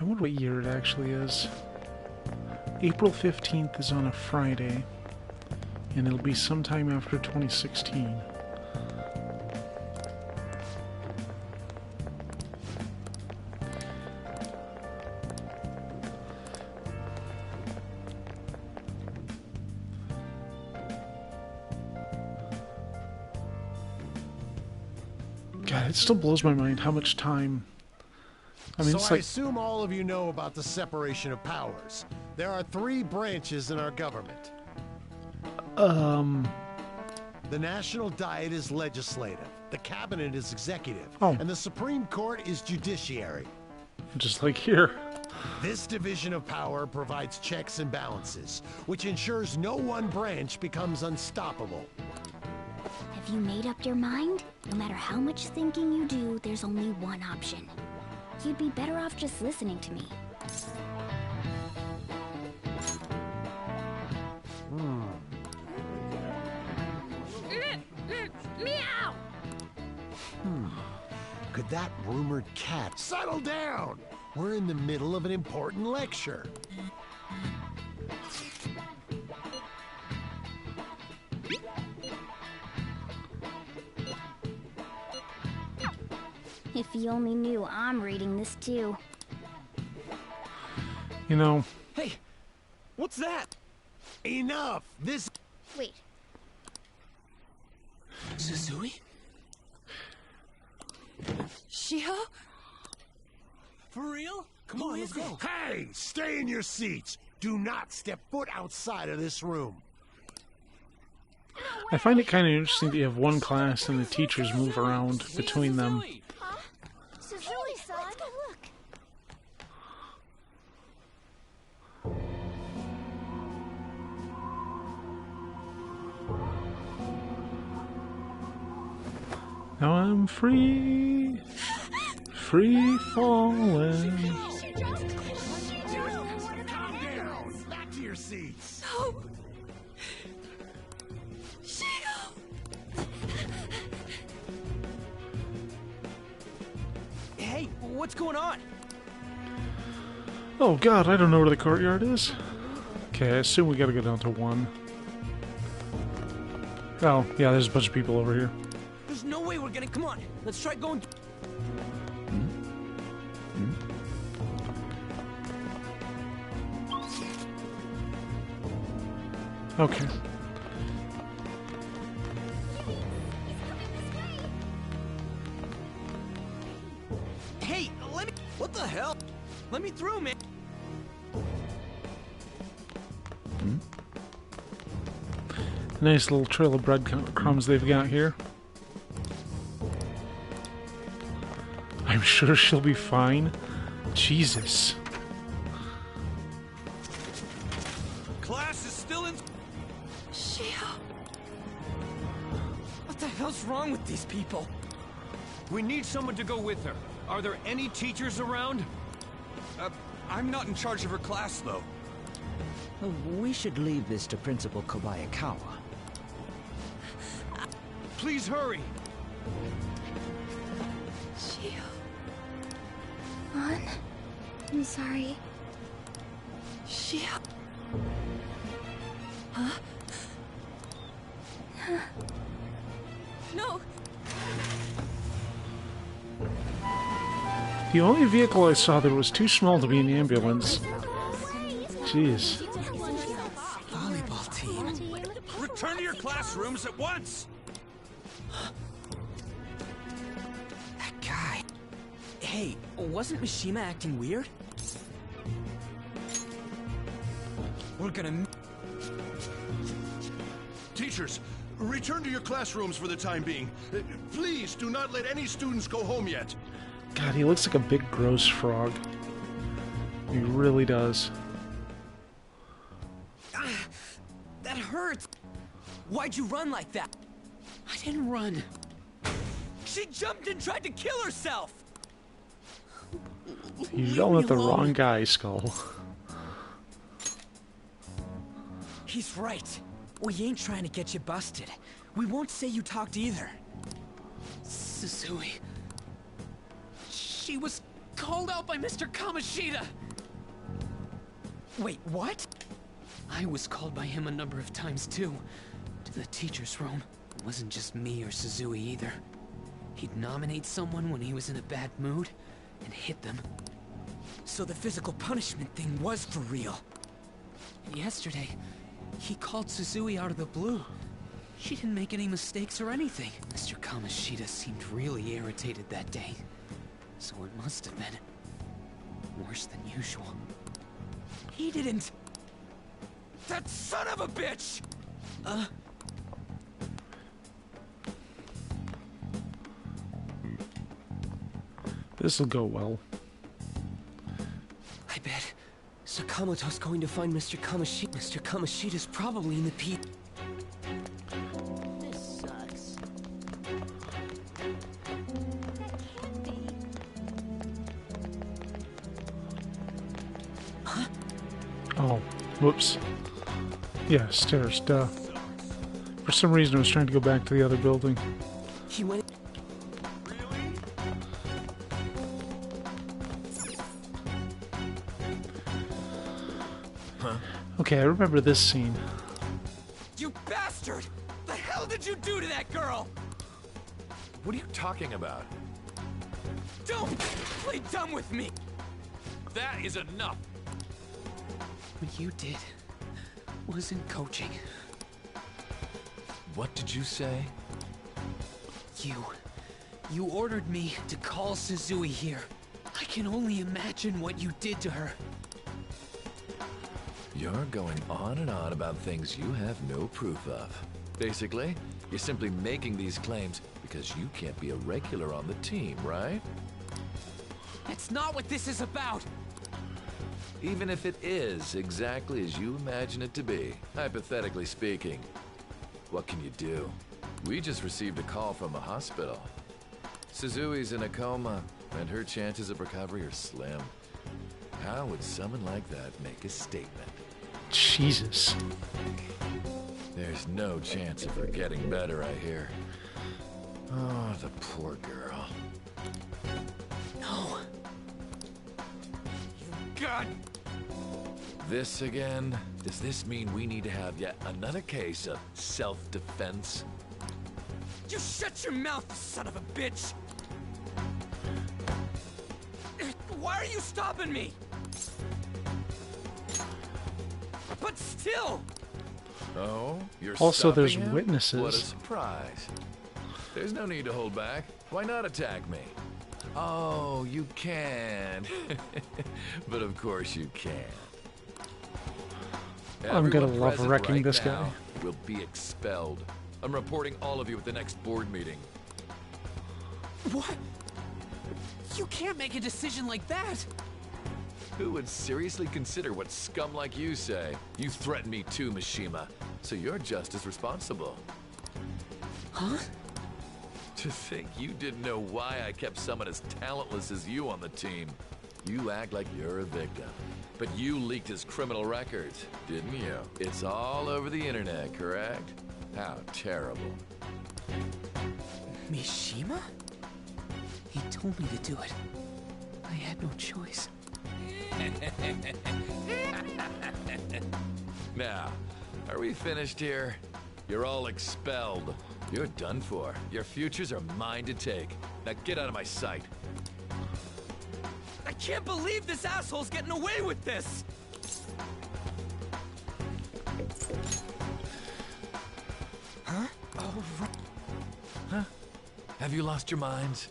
I wonder what year it actually is. April 15th is on a Friday, and it'll be sometime after 2016. God, it still blows my mind how much time. I mean, So it's I like, assume all of you know about the separation of powers. There are 3 branches in our government. The National Diet is legislative, the Cabinet is executive, Oh. and the Supreme Court is judiciary. just like here. This division of power provides checks and balances, which ensures no one branch becomes unstoppable. Have you made up your mind? No matter how much thinking you do, there's only one option. You'd be better off just listening to me. Meow! Could that rumored cat settle down? We're in the middle of an important lecture. If he only knew I'm reading this too. You know, Hey, what's that? Enough! This... Wait, Suzui? Shiho? For real? Come on, let's go. Hey! Stay in your seats! Do not step foot outside of this room. I find it kind of interesting that you have one class and the teachers move around between them. Suzui-san! Look! Now I'm free, free falling. Calm down! Back to your seats! No! Shiho! Hey, what's going on? Oh god, I don't know where the courtyard is. Okay, I assume we gotta go down to 1. Oh, yeah, there's a bunch of people over here. There's no way we're gonna... Come on, let's try going... Okay. Hey, let me... What the hell? Let me through, man. Nice little trail of breadcrumbs they've got here. I'm sure she'll be fine. Jesus. Class is still in... Shiho! What the hell's wrong with these people? We need someone to go with her. Are there any teachers around? I'm not in charge of her class, though. We should leave this to Principal Kobayakawa. Please hurry. Shiho. I'm sorry. Shiho... No! The only vehicle I saw that was too small to be an ambulance. Jeez. Volleyball team. Return to your classrooms at once! That guy. Hey, wasn't Mishima acting weird? We're gonna... Teachers, return to your classrooms for the time being. Please do not let any students go home yet. God, he looks like a big gross frog. He really does. That hurts! Why'd you run like that? I didn't run. She jumped and tried to kill herself! You're yelling at the wrong guy, Skull. He's right. We ain't trying to get you busted. We won't say you talked either. Suzui. She was Called out by Mr. Kamoshida! Wait, what? I was called by him a number of times too. To the teacher's room. It wasn't just me or Suzui either. He'd nominate someone when he was in a bad mood, and hit them. So the physical punishment thing was for real. And yesterday, he called Suzui out of the blue. She didn't make any mistakes or anything. Mr. Kamoshida seemed really irritated that day. So it must have been worse than usual. He didn't... That son of a bitch! This'll go well. I bet Sakamoto's going to find Mr. Kamoshida. Mr. Kamoshida's probably in the P... This sucks. Oh, whoops. Yeah, stairs, duh. For some reason I was trying to go back to the other building. He went... Okay, I remember this scene. You bastard! The hell did you do to that girl? What are you talking about? Don't play dumb with me! That is enough! What you did wasn't coaching. What did you say? You ordered me to call Suzui here. I can only imagine what you did to her. You're going on and on about things you have no proof of. Basically, you're simply making these claims because you can't be a regular on the team, right? That's not what this is about! Even if it is exactly as you imagine it to be, hypothetically speaking, what can you do? We just received a call from a hospital. Suzui's in a coma, and her chances of recovery are slim. How would someone like that make a statement? Jesus. There's no chance of her getting better, I hear. Oh, the poor girl. No. God! This again? Does this mean we need to have yet another case of self-defense? You shut your mouth, you son of a bitch! Why are you stopping me? But still! Oh, you're Also, there's stopping him? witnesses. What a surprise. There's no need to hold back. Why not attack me? Oh, you can. But of course you can. I'm gonna Everyone love present wrecking right this now guy. will be expelled. I'm reporting all of you at the next board meeting. What? You can't make a decision like that! Who would seriously consider what scum like you say? You threatened me too, Mishima, so you're just as responsible. Huh? To think you didn't know why I kept someone as talentless as you on the team. You act like you're a victim. But you leaked his criminal records, didn't you? It's all over the internet, correct? How terrible. Mishima? He told me to do it. I had no choice. Now, are we finished here? You're all expelled. You're done for. Your futures are mine to take. Now get out of my sight. I can't believe this asshole's getting away with this! Huh? Oh, right. Huh? Have you lost your minds?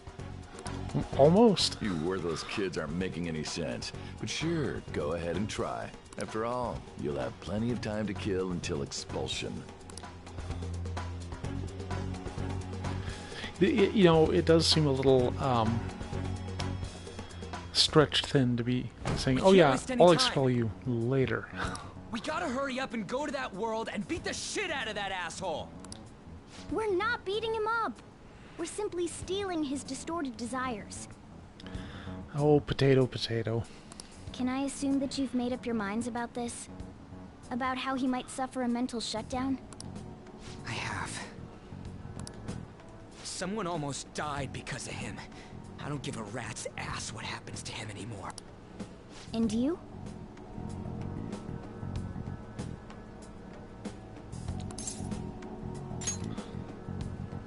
Almost. You worthless kids aren't making any sense. But sure, go ahead and try. After all, you'll have plenty of time to kill until expulsion. You know, it does seem a little stretched thin to be saying, "Oh yeah, I'll expel you later." We gotta hurry up and go to that world and beat the shit out of that asshole! We're not beating him up. We're simply stealing his distorted desires. Oh, potato, potato. Can I assume that you've made up your minds about this? About how he might suffer a mental shutdown? I have. Someone almost died because of him. I don't give a rat's ass what happens to him anymore. And you?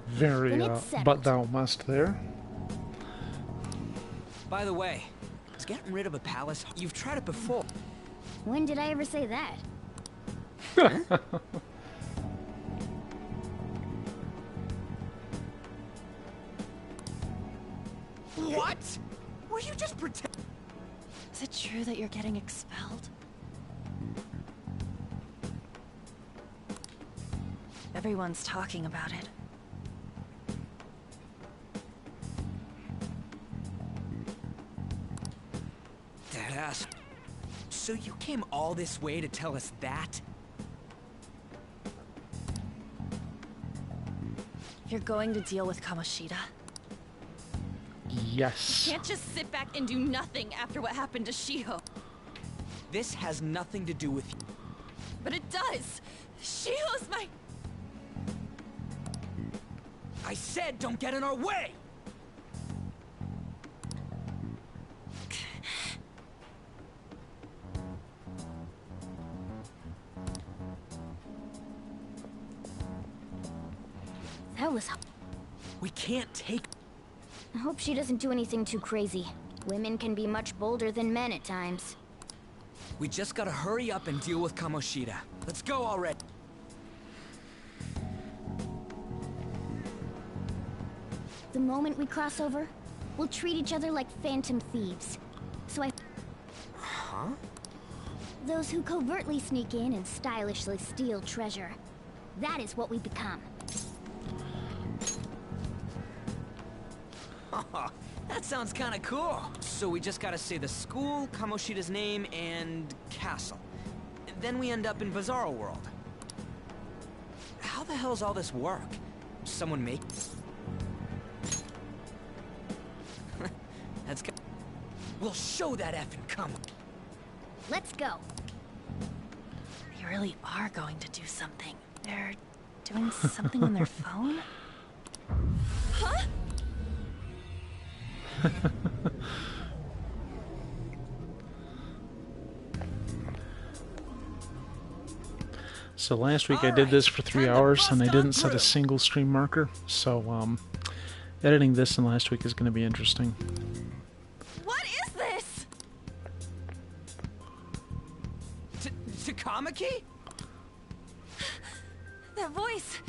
Very, Then it's settled. but thou must there. By the way, is getting rid of a palace? You've tried it before. When did I ever say that? What? Were you just pretending? Is it true that you're getting expelled? Everyone's talking about it. That ass. So you came all this way to tell us that? You're going to deal with Kamoshida? Yes. Can't just sit back and do nothing after what happened to Shiho. This has nothing to do with you. But it does! Shiho's my... I said don't get in our way! That was... We can't take... I hope she doesn't do anything too crazy. Women can be much bolder than men at times. We just gotta hurry up and deal with Kamoshida. Let's go already. The moment we cross over, we'll treat each other like phantom thieves. So I... Huh? Those who covertly sneak in and stylishly steal treasure. That is what we become. That sounds kinda cool. So we just gotta say the school, Kamoshida's name, and castle. Then we end up in Bizarro World. How the hell's all this work? Someone make... Let's go. We'll show that effing come. Let's go. They really are going to do something. They're doing something on their phone? Huh? So last week I did this for 3 hours and I didn't set a single stream marker. So editing this in last week is going to be interesting. What is this? Takamaki? That voice.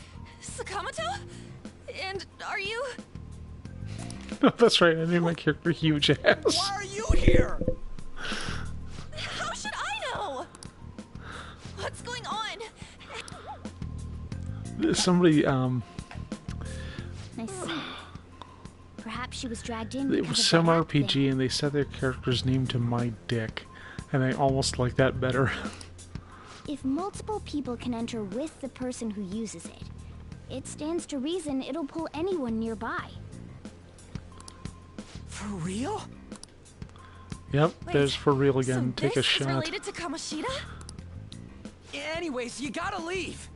Sakamoto? And are you... That's right, I named my character Huge Ass. Why are you here? How should I know? What's going on? Somebody, I see. Perhaps she was dragged in it because was of some that RPG thing. and they set their character's name to My Dick. And I almost like that better. If multiple people can enter with the person who uses it, it stands to reason it'll pull anyone nearby. For real? Yep, Wait, there's for real again. So Take a this shot. is related to Kamoshida? Anyways, you gotta leave.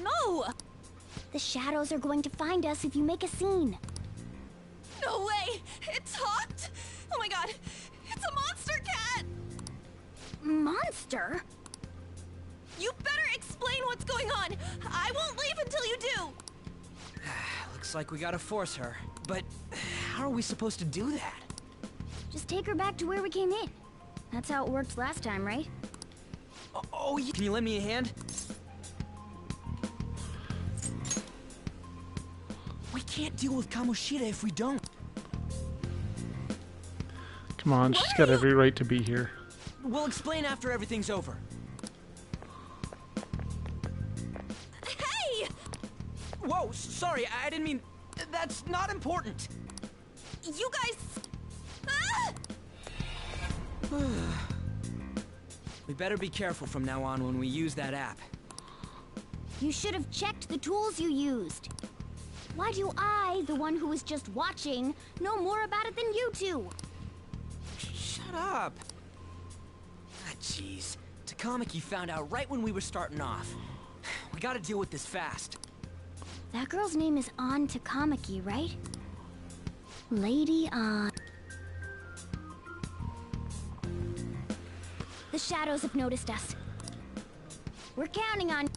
No! The shadows are going to find us if you make a scene. No way! It talked? Oh my god! It's a monster cat! Monster? You better explain what's going on! I won't leave until you do! Looks like we gotta force her. But how are we supposed to do that? Just take her back to where we came in. That's how it worked last time, right? Oh, can you lend me a hand? We can't deal with Kamoshida if we don't. Come on, she's got every right to be here. We'll explain after everything's over. Hey! Whoa, sorry, I didn't mean... That's not important. You guys... Ah! We better be careful from now on when we use that app. You should have checked the tools you used. Why do I, the one who was just watching, know more about it than you two? Shut up. Ah, jeez. Takamaki found out right when we were starting off. We gotta deal with this fast. That girl's name is An Takamaki, right? Lady on. The shadows have noticed us. We're counting on.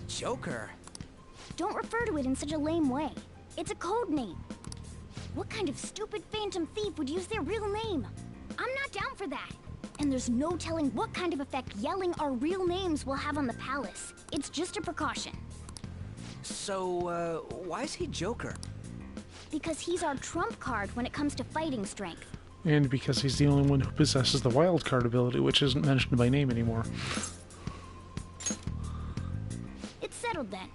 Joker? Don't refer to it in such a lame way. It's a code name. What kind of stupid phantom thief would use their real name? I'm not down for that. And there's no telling what kind of effect yelling our real names will have on the palace. It's just a precaution. So, why is he Joker? Because he's our trump card when it comes to fighting strength. And because he's the only one who possesses the wild card ability, which isn't mentioned by name anymore. It's settled then.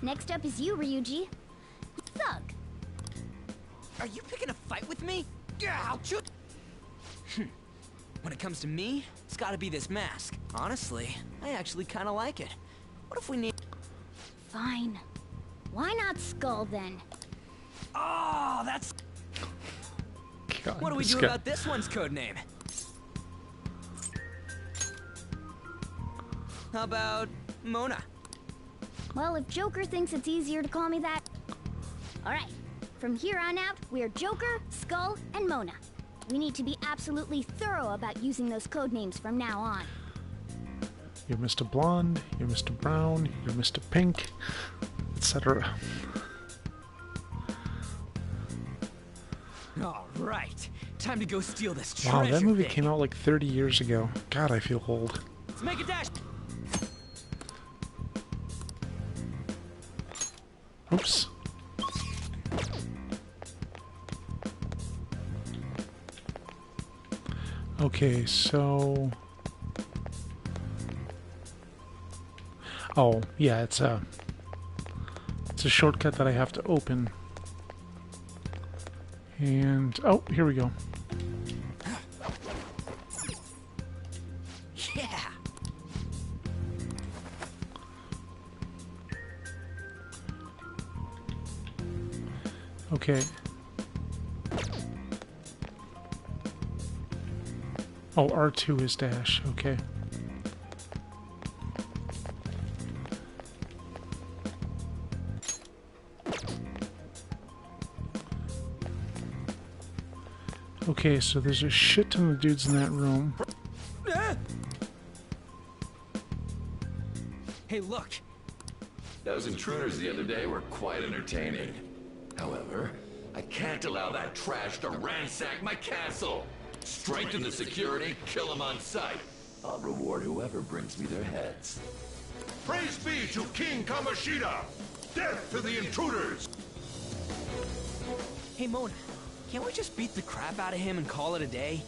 Next up is you, Ryuji. Thug. Are you picking a fight with me? Yeah, I'll shoot. When it comes to me, it's gotta be this mask. Honestly, I actually kinda like it. What if we need... Fine. Why not Skull then? Oh, that's... God, What do we do about this one's code name? How about Mona? Well, if Joker thinks it's easier to call me that... Alright. From here on out, we're Joker, Skull, and Mona. We need to be absolutely thorough about using those code names from now on. You're Mr. Blonde, you're Mr. Brown, you're Mr. Pink, etc. All right, time to go steal this treasure. Wow, that movie thing. came out like 30 years ago. God, I feel old. Let's make a dash. Oops. Okay, so... Oh, yeah, it's a shortcut that I have to open. And, oh, here we go. Yeah. Okay. Oh, R2 is dash, okay. Okay, so there's a shit ton of dudes in that room. Hey, look. Those intruders the other day were quite entertaining. However, I can't allow that trash to ransack my castle. Strengthen the security, kill them on sight. I'll reward whoever brings me their heads. Praise be to King Kamoshida! Death to the intruders! Hey, Mona. Can't we just beat the crap out of him and call it a day?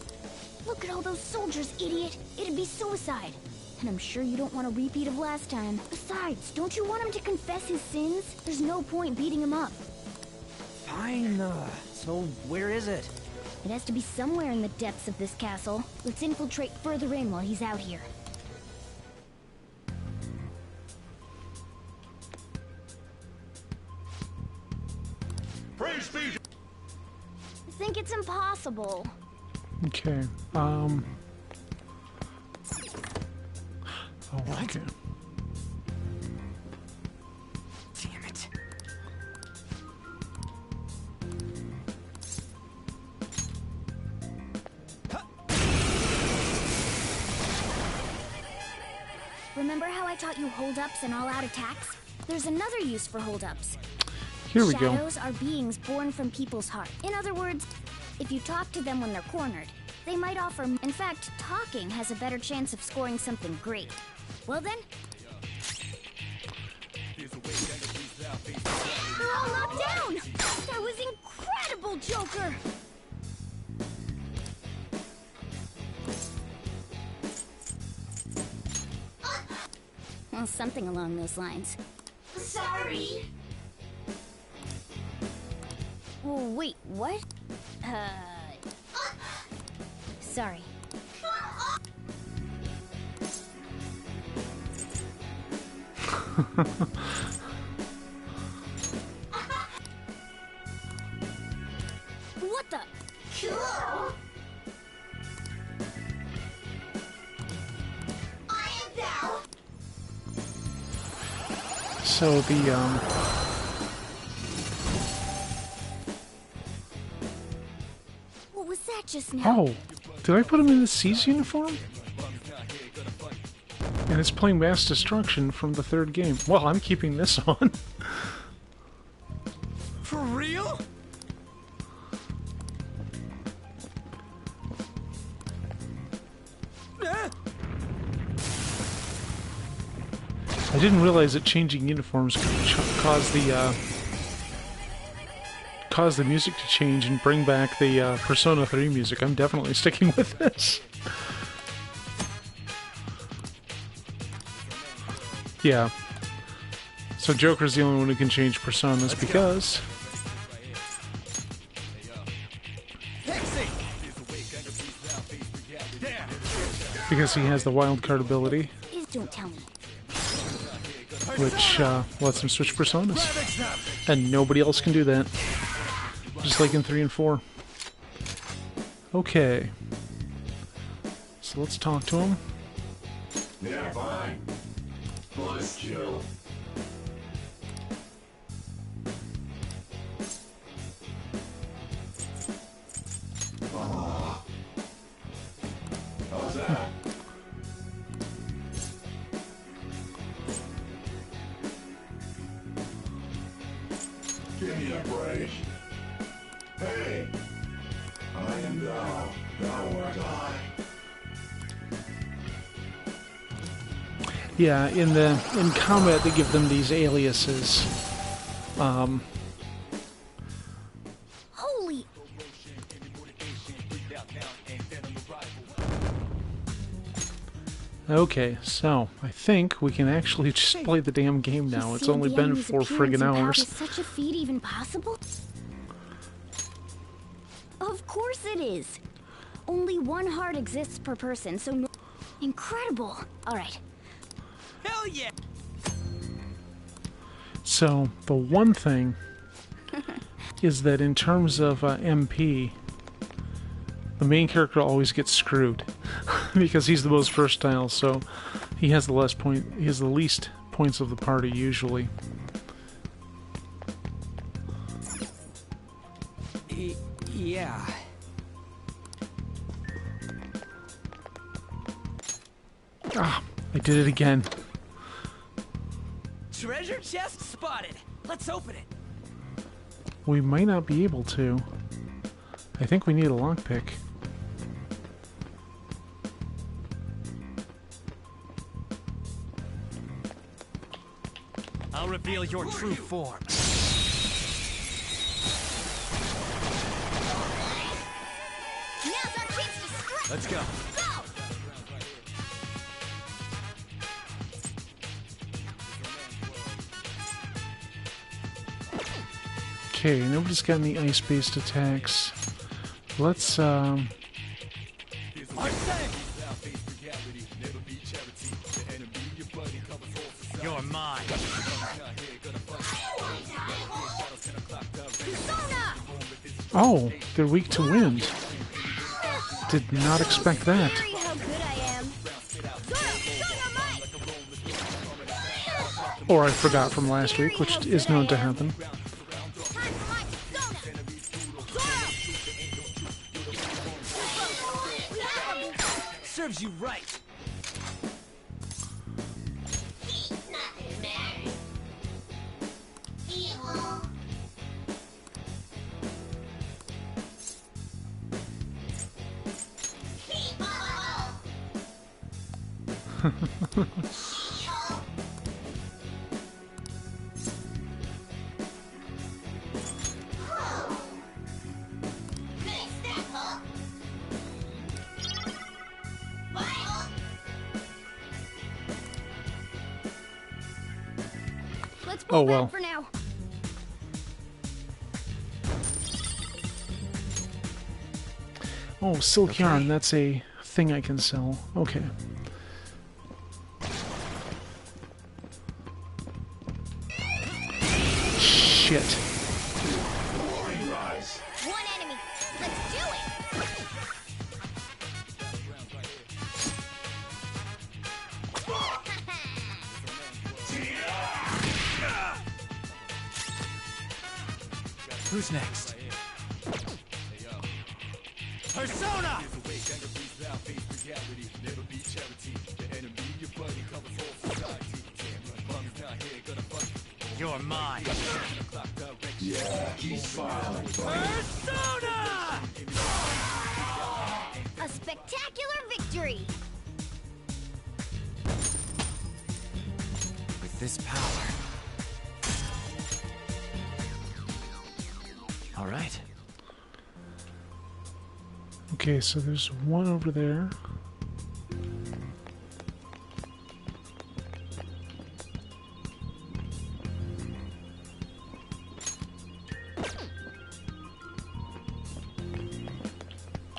Look at all those soldiers, idiot! It'd be suicide! And I'm sure you don't want a repeat of last time. Besides, don't you want him to confess his sins? There's no point beating him up. Fine, so where is it? It has to be somewhere in the depths of this castle. Let's infiltrate further in while he's out here. Praise be to... I think it's impossible. Okay, oh, okay. Damn it. Remember how I taught you hold-ups and all-out attacks? There's another use for hold-ups. Here we go. Shadows are beings born from people's heart. In other words, if you talk to them when they're cornered, they might offer... In fact, talking has a better chance of scoring something great. Well then... They're all knocked down! That was incredible, Joker! Well, something along those lines. Sorry. Oh, wait, what? Sorry. What the? Cool. I am down. So the, that just now? Oh, did I put him in the C's uniform? And it's playing Mass Destruction from the third game. Well, I'm keeping this on. For real? I didn't realize that changing uniforms could cause the music to change and bring back the Persona 3 music. I'm definitely sticking with this. Yeah. So Joker's the only one who can change personas because... Because he has the wild card ability. Please don't tell me. Which lets him switch personas. And nobody else can do that. Just like in 3 and 4. Okay. So let's talk to him. Yeah, fine. Let's chill. How's that? Give me a break. Hey! I am thou or die. Yeah, in combat they give them these aliases. Holy! Okay, so I think we can actually just play the damn game now. It's only been 4 friggin' hours. Is such a feat even possible? Of course it is. Only one heart exists per person, so no incredible. All right. Hell yeah! So the one thing is that in terms of MP, the main character always gets screwed because he's the most versatile. So he has the least points of the party usually. Yeah. Ah, I did it again. Treasure chest spotted. Let's open it. We might not be able to. I think we need a lockpick. I'll reveal your true form. Now's our chance to strike. Let's go. Okay, nobody's got any ice-based attacks. Let's, You're mine. Oh, they're weak to wind. Did not expect that. How good I am. Or I forgot from last week, which is known to happen. Serves you right. Let's Oh, pull well. back for now. Oh, silk yarn, that's a thing I can sell. Okay. Shit. One enemy. Let's do it. Who's next? Persona! You're mine. Persona! A spectacular victory! With this power. All right. Okay, so there's one over there.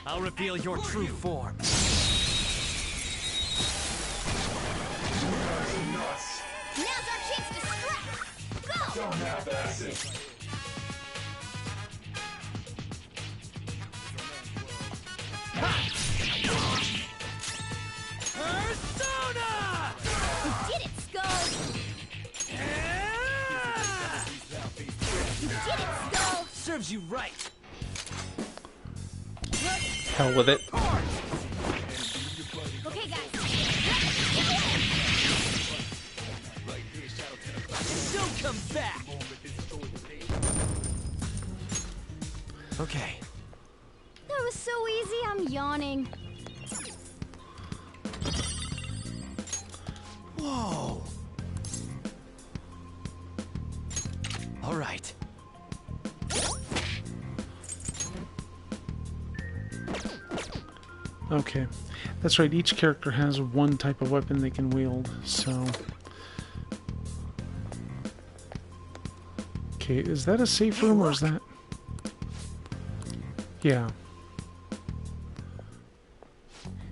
I'll reveal your true form. Now's our chance to strike! Go! Persona! You did it, Skull! You did it, Skull! Serves you right. Hell with it. Okay, guys. Don't come back. Okay. That was so easy, I'm yawning. Whoa. All right. Okay. That's right, each character has one type of weapon they can wield, so... Okay, is that a safe room or is that... Yeah.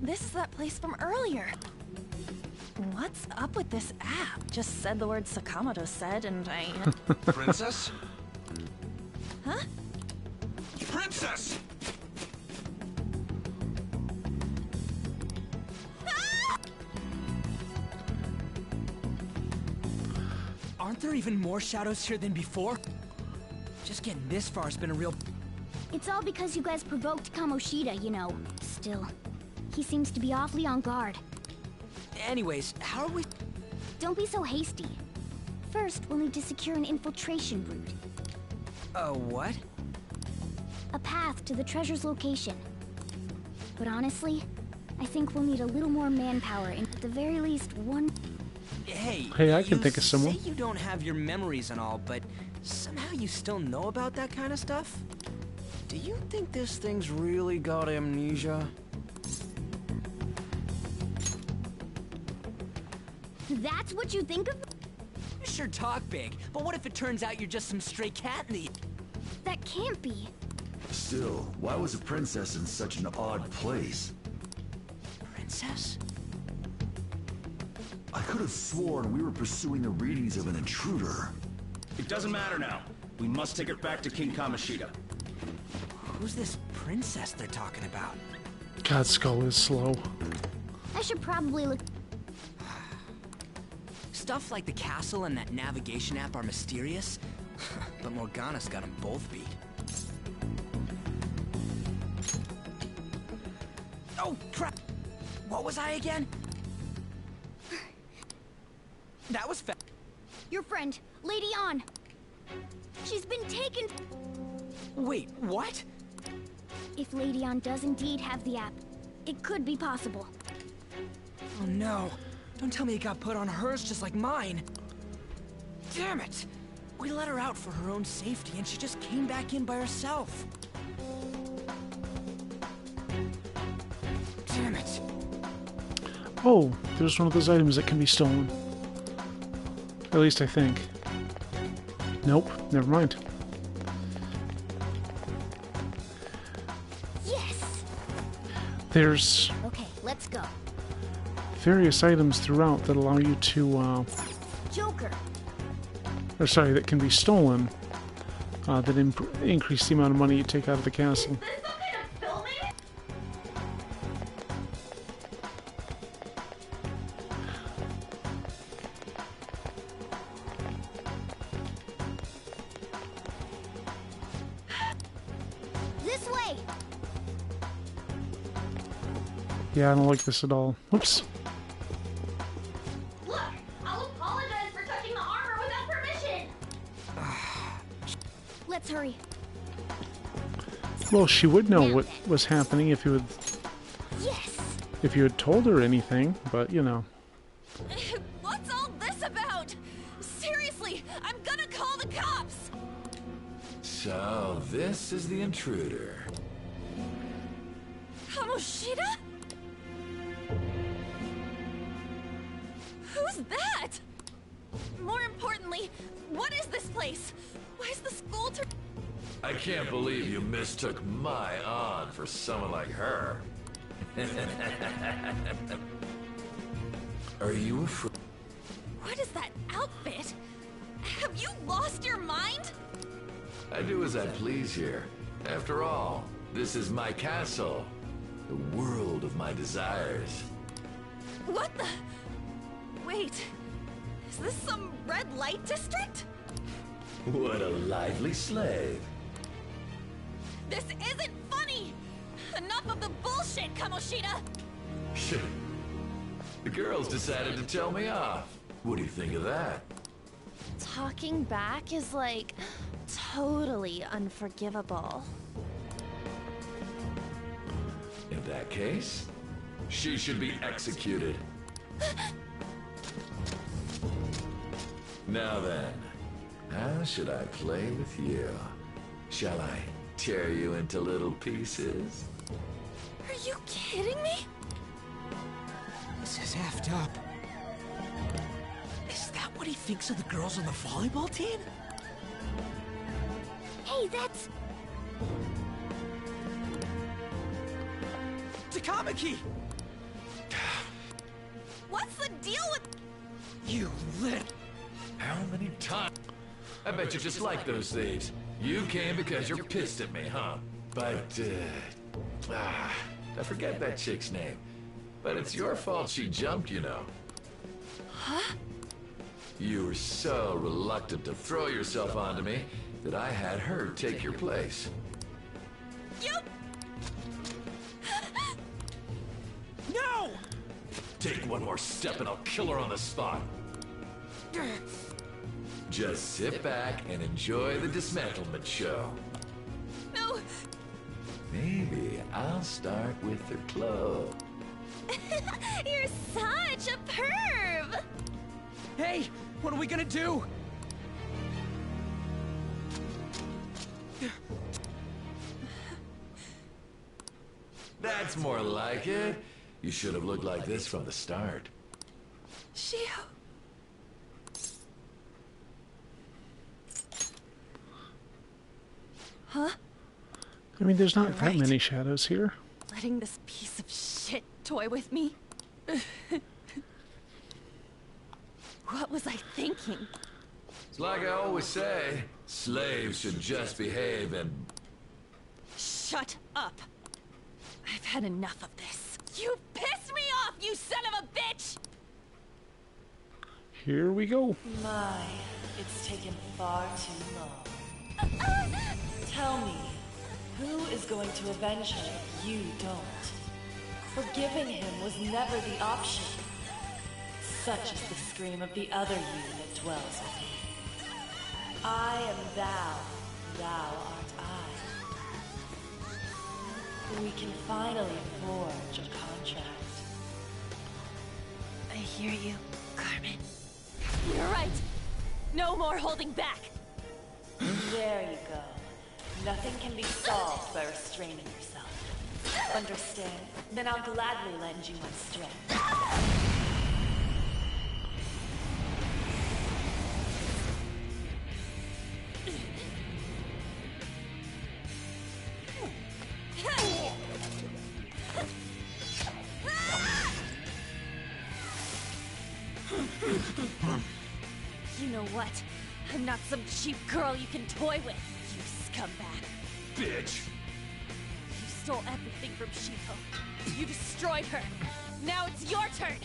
This is that place from earlier. What's up with this app? Just said the word Sakamoto said, and I... Princess? Huh? Princess! Aren't there even more shadows here than before? Just getting this far has been a real... It's all because you guys provoked Kamoshida, you know. Still, he seems to be awfully on guard. Anyways, how are we... Don't be so hasty. First, we'll need to secure an infiltration route. What? A path to the treasure's location. But honestly, I think we'll need a little more manpower and at the very least one... Hey, Hey, I can you think of someone. say you don't have your memories and all, but somehow you still know about that kind of stuff? Do you think this thing's really got amnesia? That's what you think of? You sure talk big, but what if it turns out you're just some stray cat in the... That can't be. Still, why was a princess in such an odd place? Princess? I could have sworn we were pursuing the readings of an intruder. It doesn't matter now. We must take it back to King Kamoshida. Who's this princess they're talking about? God, Skull is slow. I should probably look... Stuff like the castle and that navigation app are mysterious, but Morgana's got them both beat. Oh, crap! What was I again? That was fa- Your friend, Lady An. She's been taken... Wait, what? If Lady An does indeed have the app, it could be possible. Oh no. Don't tell me it got put on hers just like mine. Damn it! We let her out for her own safety and she just came back in by herself. Damn it. Oh, there's one of those items that can be stolen. At least I think. Nope, never mind. Yes! There's Okay, let's go. various items throughout that allow you to, Joker! or sorry, that can be stolen, that increase the amount of money you take out of the castle. This way! Yeah, I don't like this at all. Oops. Look, I'll apologize for touching the armor without permission. Let's hurry. Well, she would know what was happening if you had told her anything, but you know. What's all this about? Seriously, I'm gonna call the cops! So, this is the intruder. Kamoshida? Who's that? More importantly, what is this place? Why is the school I can't believe you mistook my aunt for someone like her. Are you afraid? What is that outfit? Have you lost your mind? I do as I please here. After all, this is my castle. The world of my desires. What the? Wait, is this some red light district? What a lively slave. This isn't funny! Enough of the bullshit, Kamoshida! The girls decided to tell me off. What do you think of that? Talking back is like totally unforgivable. In that case, she should be executed. Now then, how should I play with you? Shall I tear you into little pieces? Are you kidding me? This is effed up. Is that what he thinks of the girls on the volleyball team? Hey, that's... Takamaki! What's the deal with... You lit... How many times? I bet you just like those thieves. You came because you're pissed at me, huh? But, I forget that chick's name. But it's your fault she jumped, you know. Huh? You were so reluctant to throw yourself onto me that I had her take your place. You... No! Take one more step and I'll kill her on the spot. Just sit back and enjoy the dismantlement show. No! Maybe I'll start with the clothes. You're such a perv! Hey, what are we gonna do? That's more like it. You should have looked like this from the start. Shio... Huh? I mean, there's not that many shadows here. Letting this piece of shit toy with me? What was I thinking? It's like I always say, slaves should just behave and... Shut up! I've had enough of this. You pissed me off, you son of a bitch! Here we go. My, it's taken far too long. Tell me, who is going to avenge her if you don't? Forgiving him was never the option. Such is the scream of the other you that dwells within. I am thou, thou art I. We can finally forge a contract. I hear you, Carmen. You're right. No more holding back. There you go. Nothing can be solved by restraining yourself. Understand? Then I'll gladly lend you my strength. You know what? I'm not some cheap girl you can toy with, you scumbag. Bitch! You stole everything from Shiho. You destroyed her. Now it's your turn.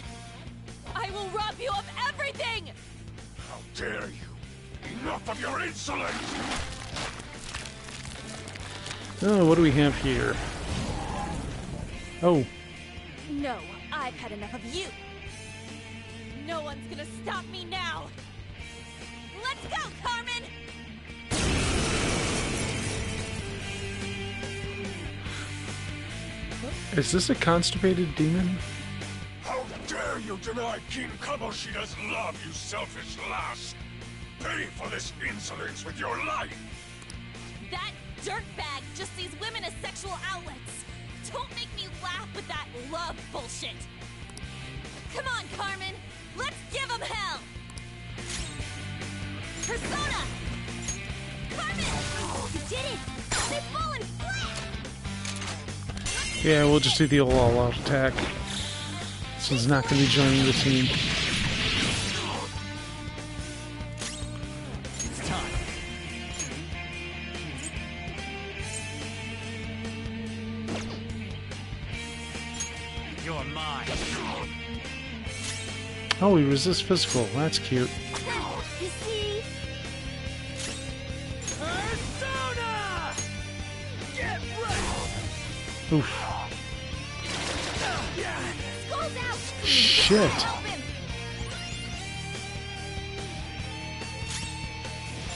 I will rob you of everything! How dare you! Enough of your insolence! Oh, what do we have here? Oh. No, I've had enough of you. No one's gonna stop me now. Let's go, Carmen! Is this a constipated demon? How dare you deny King Kamoshida's love, you selfish lass! Pay for this insolence with your life! That dirtbag just sees women as sexual outlets. Don't make me laugh with that love bullshit. Come on, Carmen. Let's give them hell. Persona! Carmen! You did it! They've fallen flat! Yeah, we'll just do the all-out attack. This one's not going to be joining the team. It's time. You're mine. Oh, he resists physical. That's cute. You see? Persona! Get ready! Oof. Skull's out! Shit. Help him!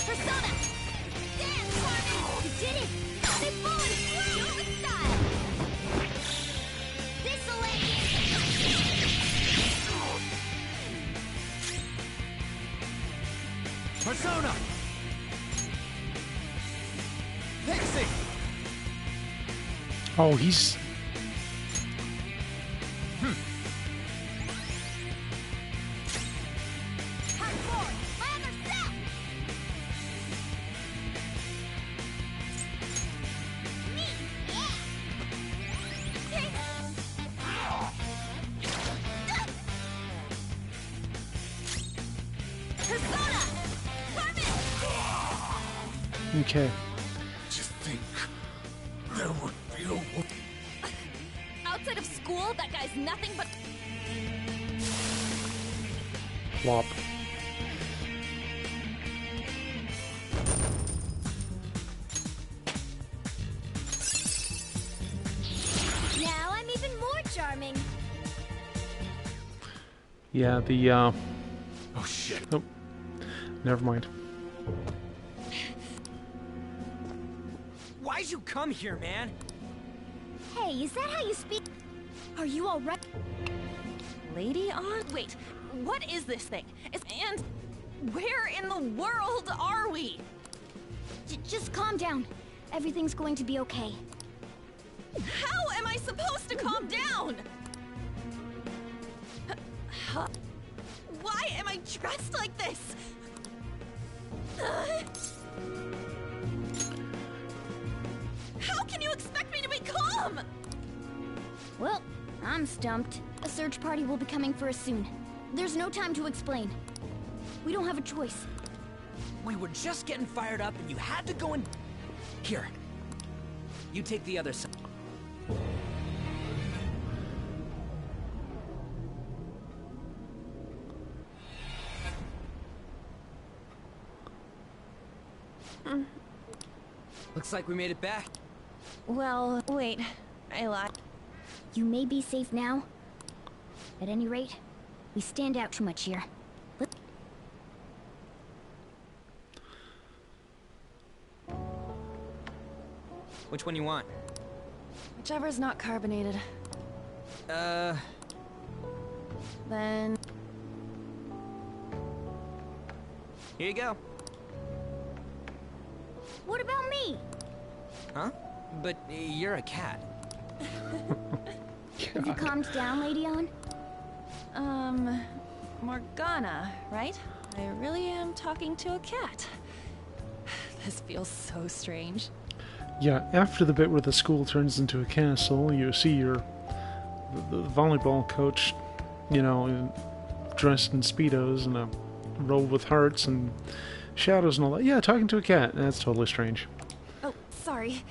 Persona! Dance, Carmen! You did it! They've fallen flat! With style! Persona! Pixie! Oh, he's... Hardcore! My other self! Me! Persona! Okay. To think there would be a woman. Outside of school, that guy's nothing but... Flop. Now I'm even more charming. Yeah, the, Oh shit. Oh. Never mind. Why'd you come here, man? Hey, is that how you speak? Are you alright? Lady on? Wait, what is this thing? And where in the world are we? Just calm down. Everything's going to be okay. How am I supposed to calm down? Why am I dressed like this? How can you expect me to be calm? Well, I'm stumped. A search party will be coming for us soon. There's no time to explain. We don't have a choice. We were just getting fired up and you had to go and... Here. You take the other side. Looks like we made it back. Well, wait. I lied. You may be safe now. At any rate, we stand out too much here. Which one you want? Whichever's not carbonated. Then... Here you go. What about me? Huh? But you're a cat. Have you calmed down, Lady On? Morgana, right? I really am talking to a cat. This feels so strange. Yeah, after the bit where the school turns into a castle, you see the volleyball coach, you know, dressed in Speedos and a robe with hearts and shadows and all that. Yeah, talking to a cat. That's totally strange. Oh, sorry.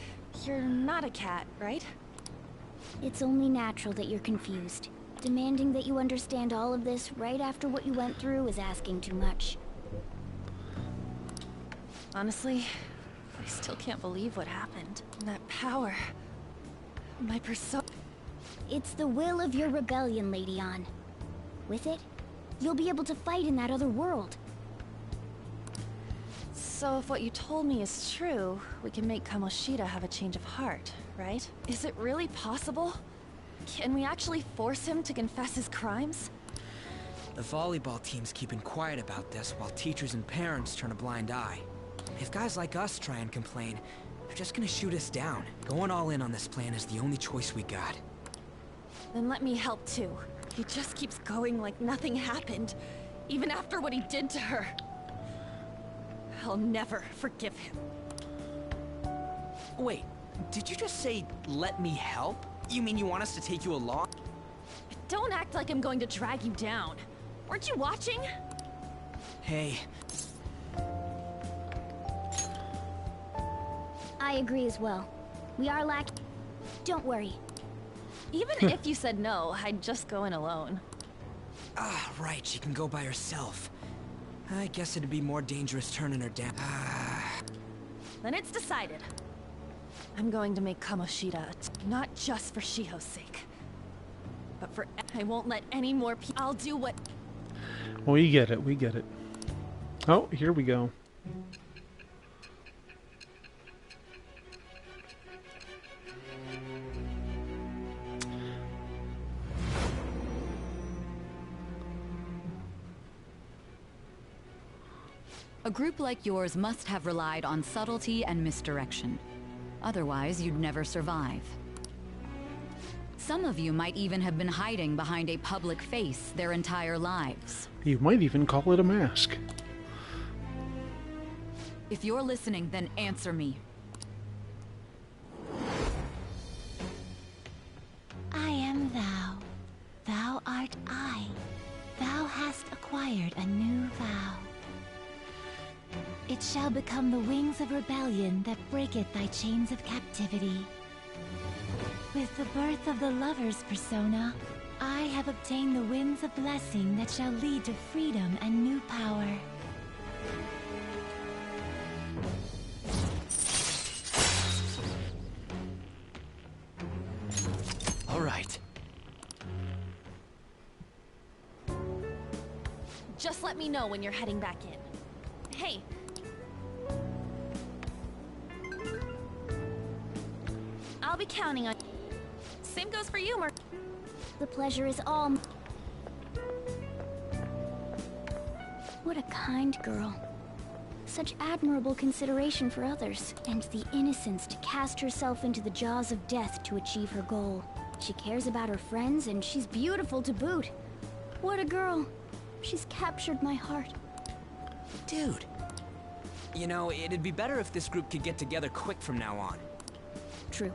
You're not a cat, right? It's only natural that you're confused. Demanding that you understand all of this right after what you went through is asking too much. Honestly, I still can't believe what happened. That power. My persona. It's the will of your rebellion, Lady Ann. With it, you'll be able to fight in that other world. So if what you told me is true, we can make Kamoshida have a change of heart, right? Is it really possible? Can we actually force him to confess his crimes? The volleyball team's keeping quiet about this while teachers and parents turn a blind eye. If guys like us try and complain, they're just gonna shoot us down. Going all in on this plan is the only choice we got. Then let me help too. He just keeps going like nothing happened, even after what he did to her. I'll never forgive him. Wait, did you just say, let me help? You mean you want us to take you along? Don't act like I'm going to drag you down. Weren't you watching? Hey. I agree as well. We are lacking. Don't worry. Even if you said no, I'd just go in alone. Ah, right, she can go by herself. I guess it'd be more dangerous turning her down. Then it's decided. I'm going to make Kamoshida, not just for Shiho's sake, but for... I won't let any more people... I'll do what... We get it, we get it. Oh, here we go. A group like yours must have relied on subtlety and misdirection. Otherwise, you'd never survive. Some of you might even have been hiding behind a public face their entire lives. You might even call it a mask. If you're listening, then answer me. I am thou. Thou art I. Thou hast acquired a new vow. It shall become the wings of rebellion that breaketh thy chains of captivity. With the birth of the lover's persona, I have obtained the winds of blessing that shall lead to freedom and new power. All right. Just let me know when you're heading back in. Hey! I'll be counting on... Same goes for you, Mark. The pleasure is all... What a kind girl. Such admirable consideration for others, and the innocence to cast herself into the jaws of death to achieve her goal. She cares about her friends, and she's beautiful to boot. What a girl. She's captured my heart. Dude. You know, it'd be better if this group could get together quick from now on. True.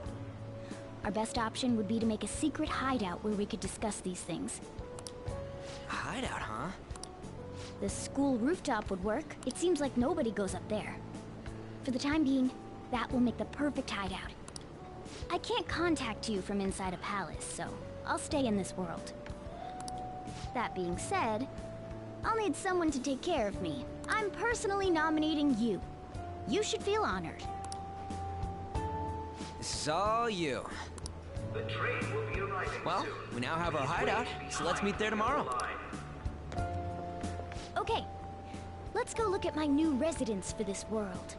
Our best option would be to make a secret hideout where we could discuss these things. A hideout, huh? The school rooftop would work. It seems like nobody goes up there. For the time being, that will make the perfect hideout. I can't contact you from inside a palace, so I'll stay in this world. That being said, I'll need someone to take care of me. I'm personally nominating you. You should feel honored. This is all you. The train will be arriving well, soon. We now have our hideout, so let's meet there tomorrow. Okay, let's go look at my new residence for this world.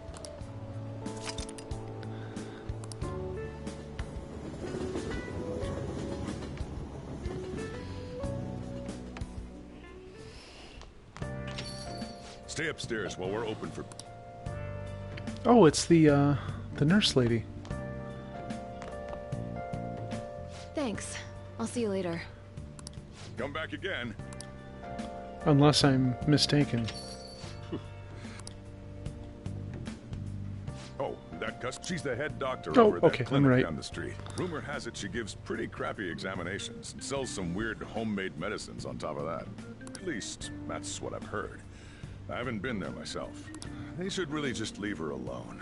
Stay upstairs while we're open for... Oh, it's the nurse lady. Thanks. I'll see you later. Come back again. Unless I'm mistaken. Oh, that Gus, she's the head doctor Oh, over at okay, that I'm clinic right. down the street. Rumor has it she gives pretty crappy examinations and sells some weird homemade medicines on top of that. At least, that's what I've heard. I haven't been there myself. They should really just leave her alone.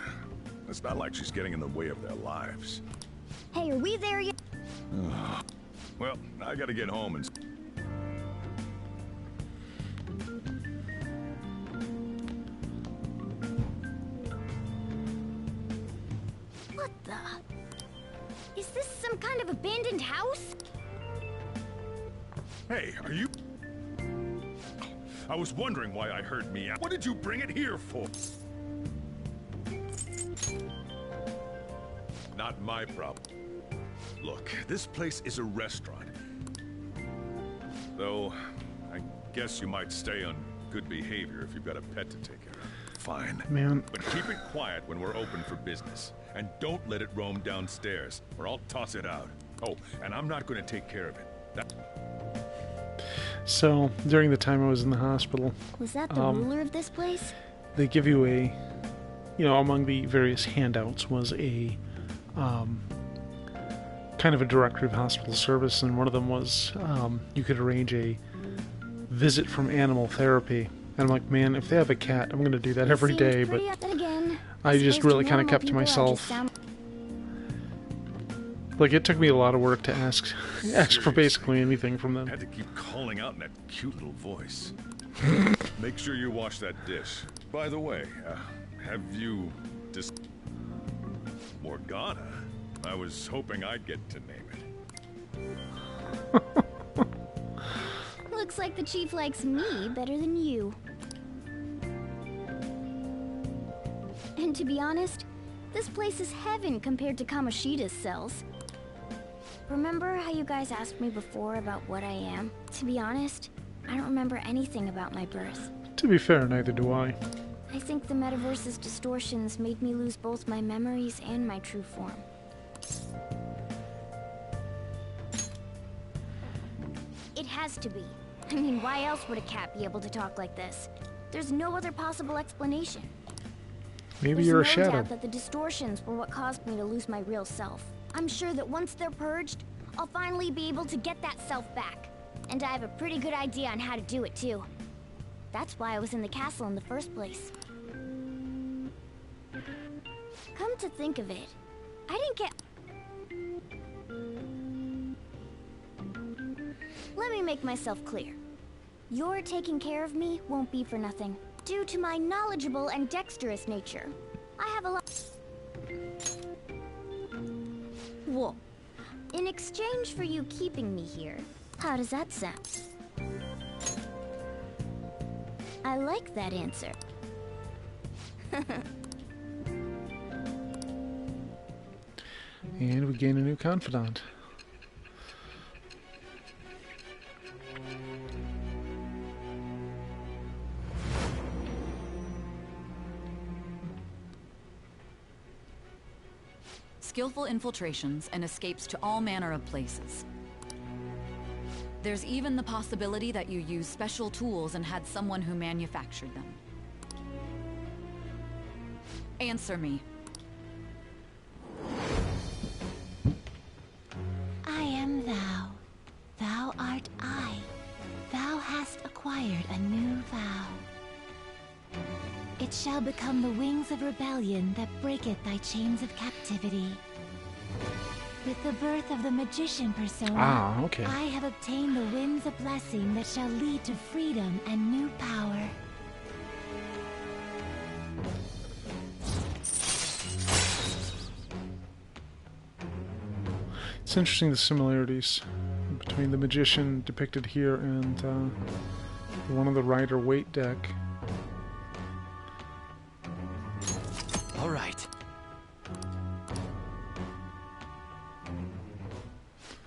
It's not like she's getting in the way of their lives. Hey, are we there yet? Well, I gotta get home and... What the? Is this some kind of abandoned house? Hey, are you... I was wondering why I heard meow. What did you bring it here for? Not my problem. Look, this place is a restaurant. Though, I guess you might stay on good behavior if you've got a pet to take care of. Fine. Man. But keep it quiet when we're open for business. And don't let it roam downstairs, or I'll toss it out. Oh, and I'm not going to take care of it. So, during the time I was in the hospital... Was that the ruler of this place? They give you a... You know, among the various handouts was a... kind of a directory of hospital service, and one of them was you could arrange a visit from animal therapy. And I'm like, man, if they have a cat, I'm going to do that every day, but I just really kind of kept to myself. Like, it took me a lot of work to ask for basically anything from them. Had to keep calling out in that cute little voice. Make sure you wash that dish. By the way, have you Morgana? I was hoping I'd get to name it. Looks like the chief likes me better than you. And to be honest, this place is heaven compared to Kamoshida's cells. Remember how you guys asked me before about what I am? To be honest, I don't remember anything about my birth. To be fair, neither do I. I think the metaverse's distortions made me lose both my memories and my true form. It has to be. I mean, why else would a cat be able to talk like this? There's no other possible explanation. Maybe you're a There's shadow. no doubt that the distortions were what caused me to lose my real self. I'm sure that once they're purged, I'll finally be able to get that self back. And I have a pretty good idea on how to do it too. That's why I was in the castle in the first place. Come to think of it, I didn't get... Let me make myself clear. Your taking care of me won't be for nothing. Due to my knowledgeable and dexterous nature, I have a lot... Whoa. In exchange for you keeping me here, how does that sound? I like that answer. And we gain a new confidant. Skillful infiltrations and escapes to all manner of places. There's even the possibility that you used special tools and had someone who manufactured them. Answer me. I am thou. Thou art I. Thou hast acquired a new vow. It shall become the wings of rebellion that breaketh thy chains of captivity. With the birth of the magician persona, okay. I have obtained the winds of blessing that shall lead to freedom and new power. It's interesting the similarities between the magician depicted here and one of the Rider-Waite deck. All right.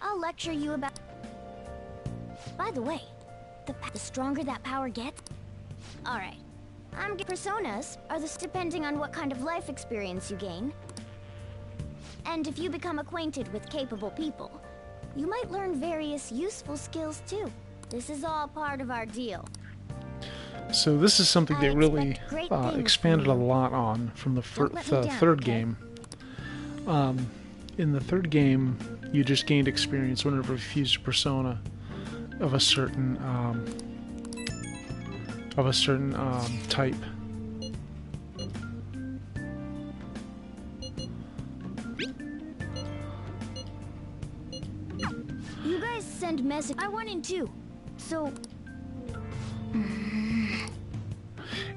I'll lecture you about... By the way, the stronger that power gets... Alright. Personas are depending on what kind of life experience you gain. And if you become acquainted with capable people, you might learn various useful skills too. This is all part of our deal. So this is something they really expanded a lot on from the third game. In the third game, you just gained experience whenever you fused a persona of a certain type. You guys send message. I went in too. So.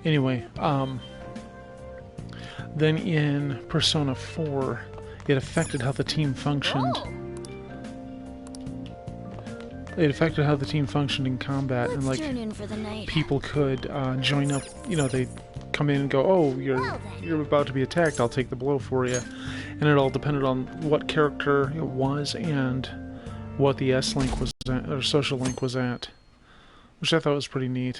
Anyway, then in Persona 4, it affected how the team functioned. it affected how the team functioned in combat, and like Turn in for the night. people could join up. You know, they come in and go, "Oh, you're about to be attacked. I'll take the blow for you," and it all depended on what character it was and what the S link was at, or social link was at, which I thought was pretty neat.